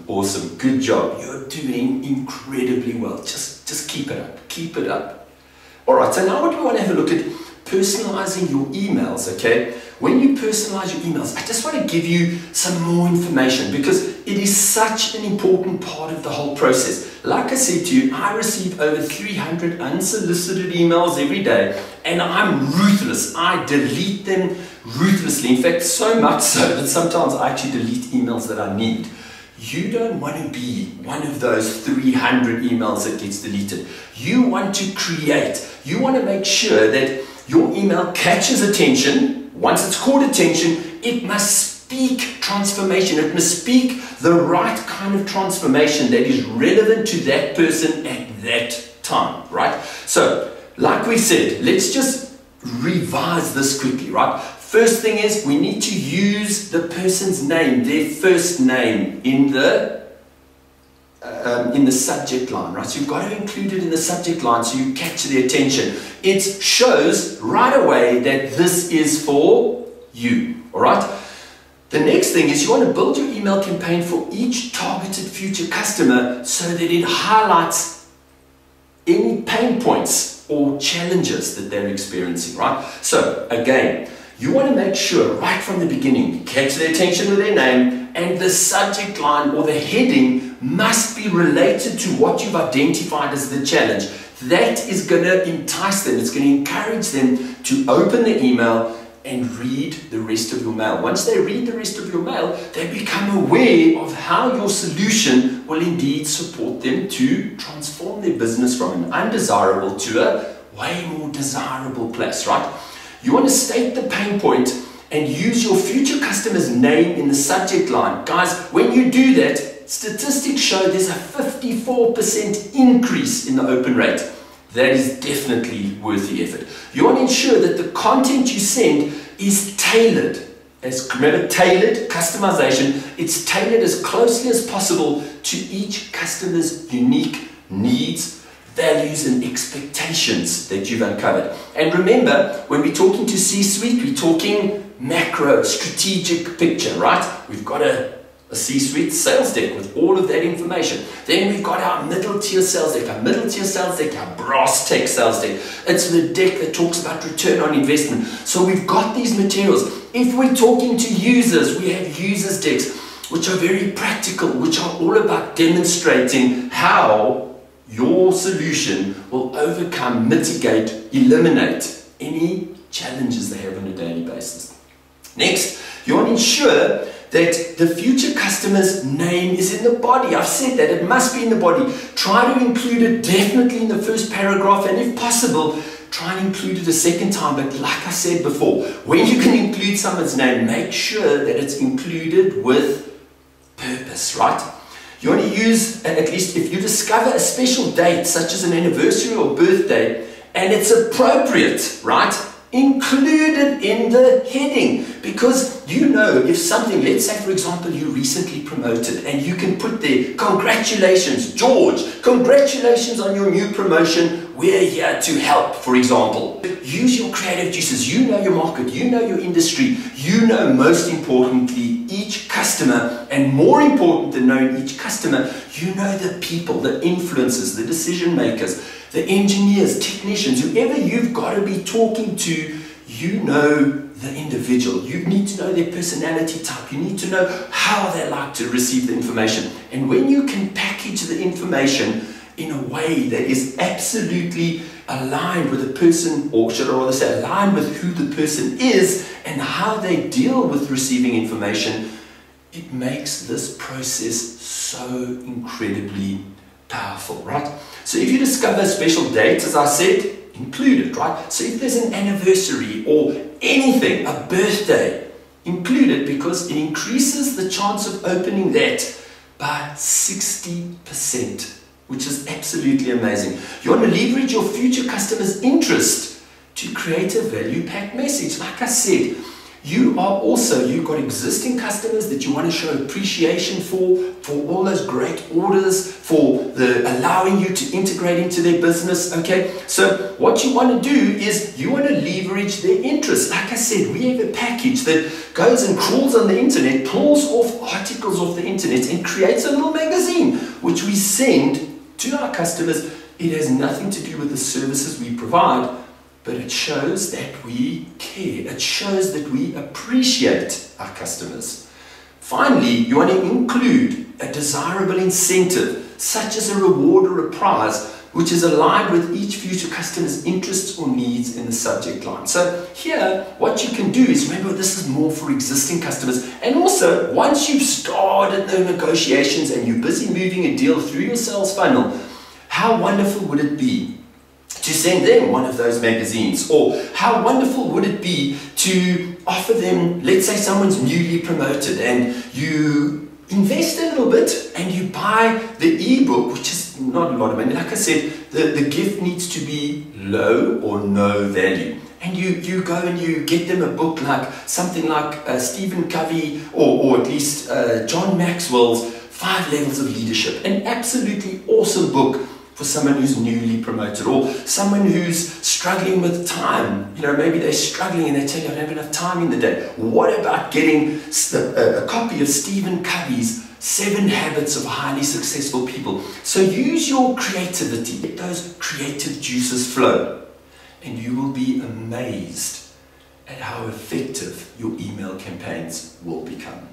Awesome, awesome. Good job. You're doing incredibly well. Just keep it up. Keep it up. All right, so now what we want to have a look at personalizing your emails, okay? When you personalize your emails, I just want to give you some more information because it is such an important part of the whole process. Like I said to you, I receive over 300 unsolicited emails every day, and I'm ruthless. I delete them ruthlessly. In fact, so much so that sometimes I actually delete emails that I need. You don't want to be one of those 300 emails that gets deleted. You want to create. You want to make sure that your email catches attention. Once it's caught attention, it must speak transformation. It must speak the right kind of transformation that is relevant to that person at that time, right? So, like we said, let's just revise this quickly, right? First thing is we need to use the person's name, their first name in the subject line, right? So you've got to include it in the subject line so you catch their attention. It shows right away that this is for you, all right? The next thing is you want to build your email campaign for each targeted future customer so that it highlights any pain points or challenges that they're experiencing, right? So again, you want to make sure right from the beginning, you catch their attention with their name, and the subject line or the heading must be related to what you've identified as the challenge. That is going to entice them, it's going to encourage them to open the email and read the rest of your mail. Once they read the rest of your mail, they become aware of how your solution will indeed support them to transform their business from an undesirable to a way more desirable place, right? You want to state the pain point and use your future customer's name in the subject line. Guys, when you do that, statistics show there's a 54% increase in the open rate. That is definitely worth the effort. You want to ensure that the content you send is tailored. Remember, tailored, customization, it's tailored as closely as possible to each customer's unique needs, values and expectations that you've uncovered. And remember, when we're talking to C-suite, we're talking macro, strategic picture, right? We've got a C-suite sales deck with all of that information. Then we've got our middle tier sales deck, our middle tier sales deck, our brass tech sales deck. It's the deck that talks about return on investment. So we've got these materials. If we're talking to users, we have users decks, which are very practical, which are all about demonstrating how your solution will overcome, mitigate, eliminate any challenges they have on a daily basis. Next, you want to ensure that the future customer's name is in the body. I've said that, it must be in the body. Try to include it definitely in the first paragraph, and if possible, try and include it a second time. But like I said before, when you can include someone's name, make sure that it's included with purpose, right? You want to use, at least if you discover a special date, such as an anniversary or birthday, and it's appropriate, right? Include it in the heading, because you know if something, let's say for example you recently promoted, and you can put there, congratulations George, congratulations on your new promotion, we're here to help, for example. Use your creative juices. You know your market, you know your industry, you know most importantly each customer, and more important than knowing each customer, you know the people, the influencers, the decision makers, the engineers, technicians, whoever you've got to be talking to. You know the individual. You need to know their personality type. You need to know how they like to receive the information. And when you can package the information in a way that is absolutely aligned with the person, or should I rather say aligned with who the person is and how they deal with receiving information, it makes this process so incredibly powerful, right? So if you discover a special date, as I said, include it, right? So if there's an anniversary or anything, a birthday, include it, because it increases the chance of opening that by 60%, which is absolutely amazing. You want to leverage your future customers' interest to create a value-packed message. Like I said, you've got existing customers that you want to show appreciation for all those great orders, for allowing you to integrate into their business, okay? So what you want to do is you want to leverage their interest. Like I said, we have a package that goes and crawls on the internet, pulls off articles off the internet and creates a little magazine, which we send to our customers. It has nothing to do with the services we provide, but it shows that we care. It shows that we appreciate our customers. Finally, you want to include a desirable incentive, such as a reward or a prize, which is aligned with each future customer's interests or needs in the subject line. So here, what you can do is, remember, this is more for existing customers. And also, once you've started the negotiations and you're busy moving a deal through your sales funnel, how wonderful would it be to send them one of those magazines? Or how wonderful would it be to offer them, let's say someone's newly promoted and you invest a little bit and you buy the ebook, which is not a lot of money. Like I said, the gift needs to be low or no value. And you go and you get them a book like something like Stephen Covey or at least John Maxwell's 5 Levels of Leadership. An absolutely awesome book for someone who's newly promoted, or someone who's struggling with time. You know, maybe they're struggling and they tell you, I don't have enough time in the day. What about getting a copy of Stephen Covey's 7 Habits of Highly Successful People? So use your creativity, let those creative juices flow, and you will be amazed at how effective your email campaigns will become.